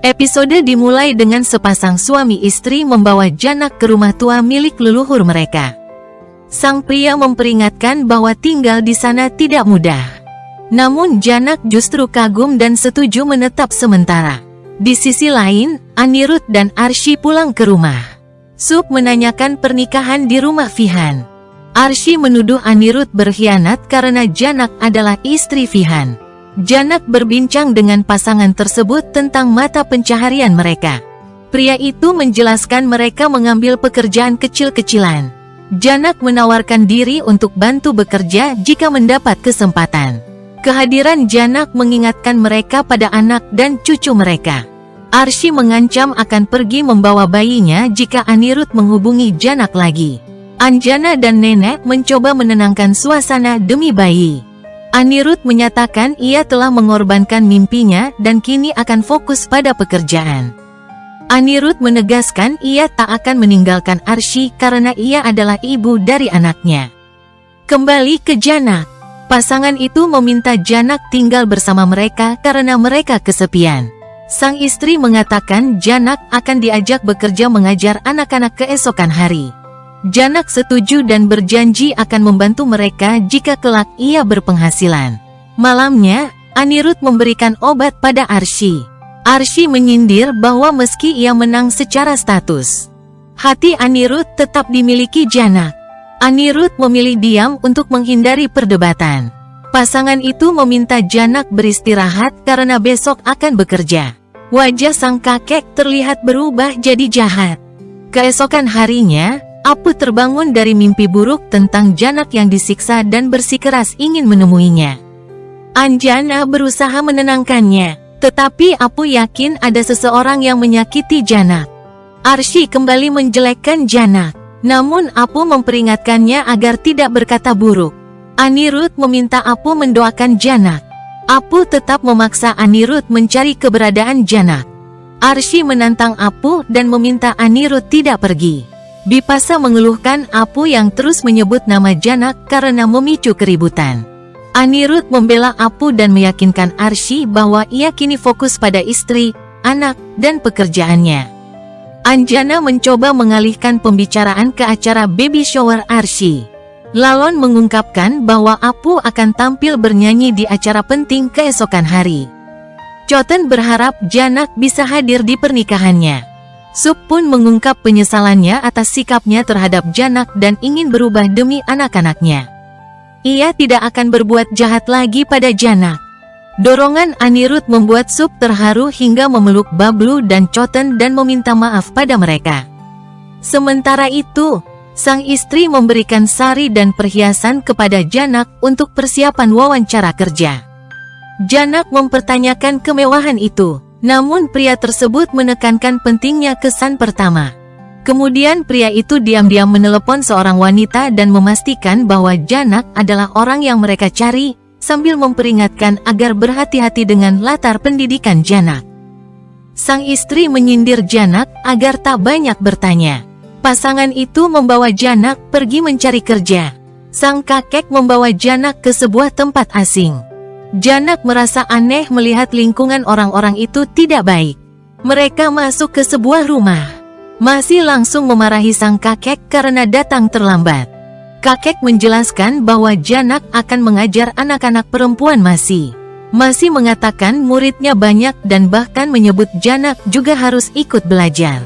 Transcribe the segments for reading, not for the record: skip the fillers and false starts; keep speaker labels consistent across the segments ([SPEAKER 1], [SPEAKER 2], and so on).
[SPEAKER 1] Episode dimulai dengan sepasang suami istri membawa Janak ke rumah tua milik leluhur mereka. Sang pria memperingatkan bahwa tinggal di sana tidak mudah. Namun Janak justru kagum dan setuju menetap sementara. Di sisi lain, Anirudh dan Arshi pulang ke rumah. Sup menanyakan pernikahan di rumah Vihan. Arshi menuduh Anirudh berkhianat karena Janak adalah istri Vihan. Janak berbincang dengan pasangan tersebut tentang mata pencaharian mereka. Pria itu menjelaskan mereka mengambil pekerjaan kecil-kecilan. Janak menawarkan diri untuk bantu bekerja jika mendapat kesempatan. Kehadiran Janak mengingatkan mereka pada anak dan cucu mereka. Arshi mengancam akan pergi membawa bayinya jika Anirudh menghubungi Janak lagi. Anjana dan nenek mencoba menenangkan suasana demi bayi. Anirudh menyatakan ia telah mengorbankan mimpinya dan kini akan fokus pada pekerjaan. Anirudh menegaskan ia tak akan meninggalkan Arshi karena ia adalah ibu dari anaknya. Kembali ke Janak. Pasangan itu meminta Janak tinggal bersama mereka karena mereka kesepian. Sang istri mengatakan Janak akan diajak bekerja mengajar anak-anak keesokan hari. Janak setuju dan berjanji akan membantu mereka jika kelak ia berpenghasilan. Malamnya, Anirudh memberikan obat pada Arshi. Arshi menyindir bahwa meski ia menang secara status, hati Anirudh tetap dimiliki Janak. Anirudh memilih diam untuk menghindari perdebatan. Pasangan itu meminta Janak beristirahat karena besok akan bekerja. Wajah sang kakek terlihat berubah jadi jahat. Keesokan harinya, Apu terbangun dari mimpi buruk tentang Janak yang disiksa dan bersikeras ingin menemuinya. Anjana berusaha menenangkannya, tetapi Apu yakin ada seseorang yang menyakiti Janak. Arshi kembali menjelekkan Janak, namun Apu memperingatkannya agar tidak berkata buruk. Anirudh meminta Apu mendoakan Janak. Apu tetap memaksa Anirudh mencari keberadaan Janak. Arshi menantang Apu dan meminta Anirudh tidak pergi. Bipasa mengeluhkan Apu yang terus menyebut nama Janak karena memicu keributan. Anirudh membela Apu dan meyakinkan Arshi bahwa ia kini fokus pada istri, anak, dan pekerjaannya. Anjana mencoba mengalihkan pembicaraan ke acara baby shower Arshi. Lalon mengungkapkan bahwa Apu akan tampil bernyanyi di acara penting keesokan hari. Choten berharap Janak bisa hadir di pernikahannya. Sup pun mengungkap penyesalannya atas sikapnya terhadap Janak dan ingin berubah demi anak-anaknya. Ia tidak akan berbuat jahat lagi pada Janak. Dorongan Anirudh membuat Sup terharu hingga memeluk Bablu dan Choten dan meminta maaf pada mereka. Sementara itu, sang istri memberikan sari dan perhiasan kepada Janak untuk persiapan wawancara kerja. Janak mempertanyakan kemewahan itu. Namun pria tersebut menekankan pentingnya kesan pertama. Kemudian pria itu diam-diam menelepon seorang wanita dan memastikan bahwa Janak adalah orang yang mereka cari, sambil memperingatkan agar berhati-hati dengan latar pendidikan Janak. Sang istri menyindir Janak agar tak banyak bertanya. Pasangan itu membawa Janak pergi mencari kerja. Sang kakek membawa Janak ke sebuah tempat asing. Janak merasa aneh melihat lingkungan orang-orang itu tidak baik. Mereka masuk ke sebuah rumah. Masih langsung memarahi sang kakek karena datang terlambat. Kakek menjelaskan bahwa Janak akan mengajar anak-anak perempuan Masih mengatakan muridnya banyak dan bahkan menyebut Janak juga harus ikut belajar.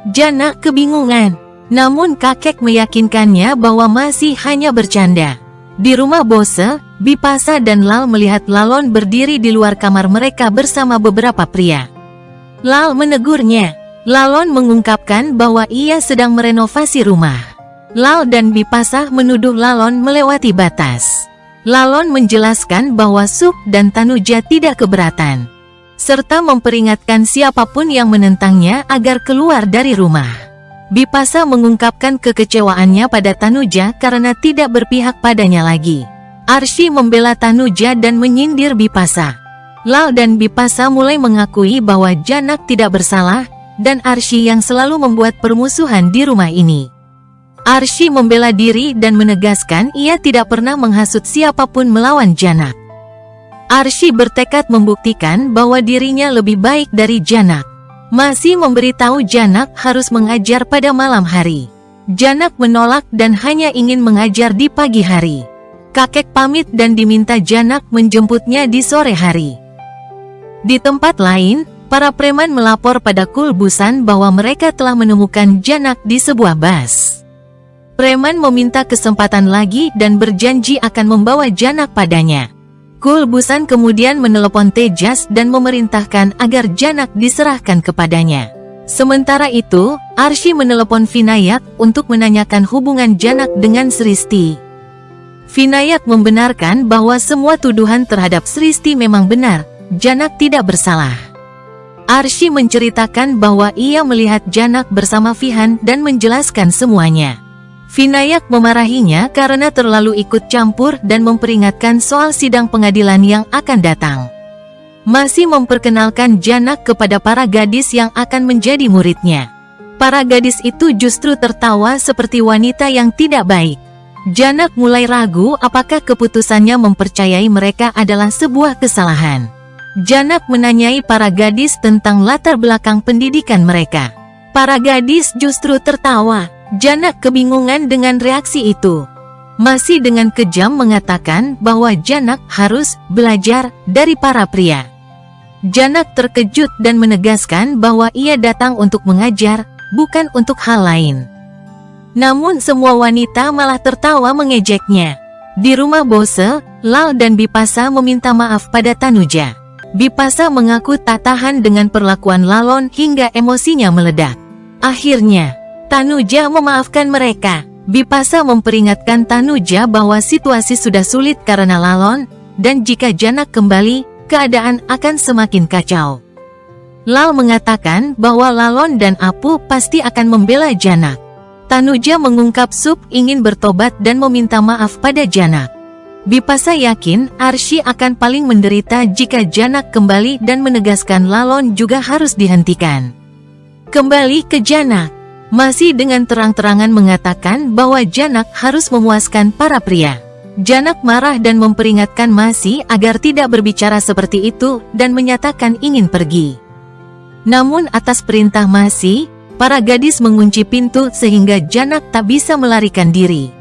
[SPEAKER 1] Janak kebingungan, namun kakek meyakinkannya bahwa Masih hanya bercanda. Di rumah Bose, Bipasa dan Lal melihat Lalon berdiri di luar kamar mereka bersama beberapa pria. Lal menegurnya. Lalon mengungkapkan bahwa ia sedang merenovasi rumah. Lal dan Bipasa menuduh Lalon melewati batas. Lalon menjelaskan bahwa Sup dan Tanuja tidak keberatan, serta memperingatkan siapapun yang menentangnya agar keluar dari rumah. Bipasa mengungkapkan kekecewaannya pada Tanuja karena tidak berpihak padanya lagi. Arshi membela Tanuja dan menyindir Bipasa. Lal dan Bipasa mulai mengakui bahwa Janak tidak bersalah, dan Arshi yang selalu membuat permusuhan di rumah ini. Arshi membela diri dan menegaskan ia tidak pernah menghasut siapapun melawan Janak. Arsy bertekad membuktikan bahwa dirinya lebih baik dari Janak. Masih memberitahu Janak harus mengajar pada malam hari. Janak menolak dan hanya ingin mengajar di pagi hari. Kakek pamit dan diminta Janak menjemputnya di sore hari. Di tempat lain, para preman melapor pada Kulbusan bahwa mereka telah menemukan Janak di sebuah bas. Preman meminta kesempatan lagi dan berjanji akan membawa Janak padanya. Kulbusan kemudian menelepon Tejas dan memerintahkan agar Janak diserahkan kepadanya. Sementara itu, Arsy menelepon Vinayak untuk menanyakan hubungan Janak dengan Sristi. Vinayak membenarkan bahwa semua tuduhan terhadap Sristi memang benar, Janak tidak bersalah. Arsy menceritakan bahwa ia melihat Janak bersama Vihan dan menjelaskan semuanya. Vinayak memarahinya karena terlalu ikut campur dan memperingatkan soal sidang pengadilan yang akan datang. Masih memperkenalkan Janak kepada para gadis yang akan menjadi muridnya. Para gadis itu justru tertawa seperti wanita yang tidak baik. Janak mulai ragu apakah keputusannya mempercayai mereka adalah sebuah kesalahan. Janak menanyai para gadis tentang latar belakang pendidikan mereka. Para gadis justru tertawa. Janak kebingungan dengan reaksi itu. Masih dengan kejam mengatakan bahwa Janak harus belajar dari para pria. Janak terkejut dan menegaskan bahwa ia datang untuk mengajar, bukan untuk hal lain. Namun semua wanita malah tertawa mengejeknya. Di rumah Bose, Lal dan Bipasa meminta maaf pada Tanuja. Bipasa mengaku tak tahan dengan perlakuan Lalon hingga emosinya meledak. Akhirnya, Tanuja memaafkan mereka. Bipasa memperingatkan Tanuja bahwa situasi sudah sulit karena Lalon, dan jika Janak kembali, keadaan akan semakin kacau. Lal mengatakan bahwa Lalon dan Apu pasti akan membela Janak. Tanuja mengungkap Sup ingin bertobat dan meminta maaf pada Janak. Bipasa yakin Arsy akan paling menderita jika Janak kembali dan menegaskan Lalon juga harus dihentikan. Kembali ke Janak. Masih dengan terang-terangan mengatakan bahwa Janak harus memuaskan para pria. Janak marah dan memperingatkan Masih agar tidak berbicara seperti itu dan menyatakan ingin pergi. Namun atas perintah Masih, para gadis mengunci pintu sehingga Janak tak bisa melarikan diri.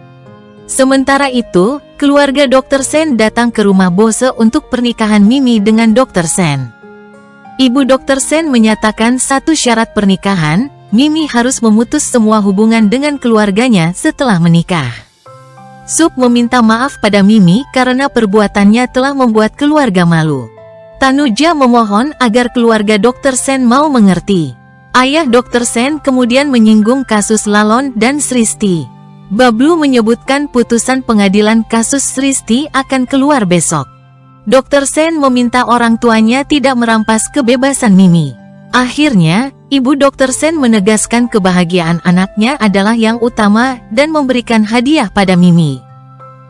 [SPEAKER 1] Sementara itu, keluarga Dr. Sen datang ke rumah Bose untuk pernikahan Mimi dengan Dr. Sen. Ibu Dr. Sen menyatakan satu syarat pernikahan, Mimi harus memutus semua hubungan dengan keluarganya setelah menikah. Sup meminta maaf pada Mimi karena perbuatannya telah membuat keluarga malu. Tanuja memohon agar keluarga Dr. Sen mau mengerti. Ayah Dr. Sen kemudian menyinggung kasus Lalon dan Sristi. Bablu menyebutkan putusan pengadilan kasus Sristi akan keluar besok. Dr. Sen meminta orang tuanya tidak merampas kebebasan Mimi. Akhirnya, Ibu Dr. Sen menegaskan kebahagiaan anaknya adalah yang utama dan memberikan hadiah pada Mimi.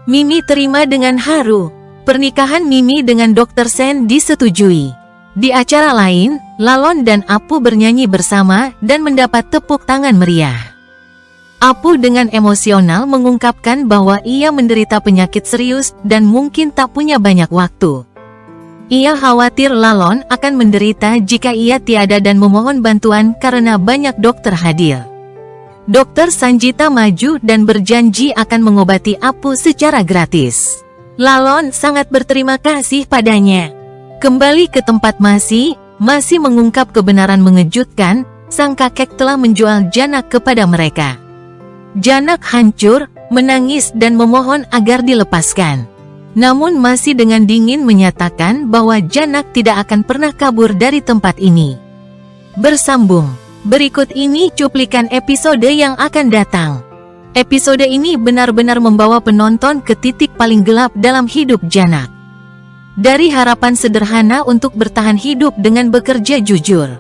[SPEAKER 1] Mimi terima dengan haru. Pernikahan Mimi dengan Dr. Sen disetujui. Di acara lain, Lalon dan Apu bernyanyi bersama dan mendapat tepuk tangan meriah. Apu dengan emosional mengungkapkan bahwa ia menderita penyakit serius dan mungkin tak punya banyak waktu. Ia khawatir Lalon akan menderita jika ia tiada dan memohon bantuan karena banyak dokter hadir. Dokter Sanjita maju dan berjanji akan mengobati Apu secara gratis. Lalon sangat berterima kasih padanya. Kembali ke tempat Masih mengungkap kebenaran mengejutkan, sang kakek telah menjual Janak kepada mereka. Janak hancur, menangis dan memohon agar dilepaskan. Namun Masih dengan dingin menyatakan bahwa Janak tidak akan pernah kabur dari tempat ini. Bersambung. Berikut ini cuplikan episode yang akan datang. Episode ini benar-benar membawa penonton ke titik paling gelap dalam hidup Janak. Dari harapan sederhana untuk bertahan hidup dengan bekerja jujur,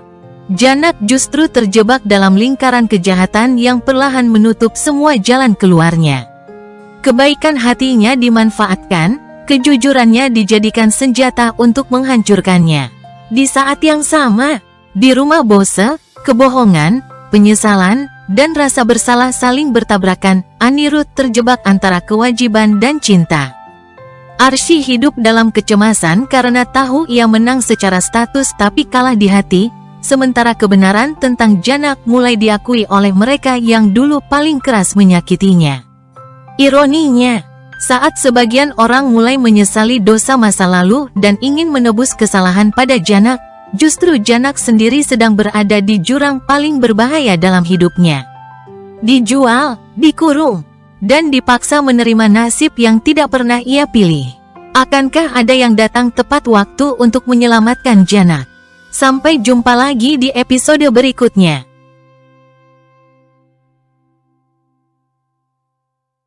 [SPEAKER 1] Janak justru terjebak dalam lingkaran kejahatan yang perlahan menutup semua jalan keluarnya. Kebaikan hatinya dimanfaatkan, kejujurannya dijadikan senjata untuk menghancurkannya. Di saat yang sama, di rumah Bose, kebohongan, penyesalan, dan rasa bersalah saling bertabrakan. Anirudh terjebak antara kewajiban dan cinta. Arsy hidup dalam kecemasan karena tahu ia menang secara status tapi kalah di hati, sementara kebenaran tentang Janak mulai diakui oleh mereka yang dulu paling keras menyakitinya. Ironinya, saat sebagian orang mulai menyesali dosa masa lalu dan ingin menebus kesalahan pada Janak, justru Janak sendiri sedang berada di jurang paling berbahaya dalam hidupnya. Dijual, dikurung, dan dipaksa menerima nasib yang tidak pernah ia pilih. Akankah ada yang datang tepat waktu untuk menyelamatkan Janak? Sampai jumpa lagi di episode berikutnya.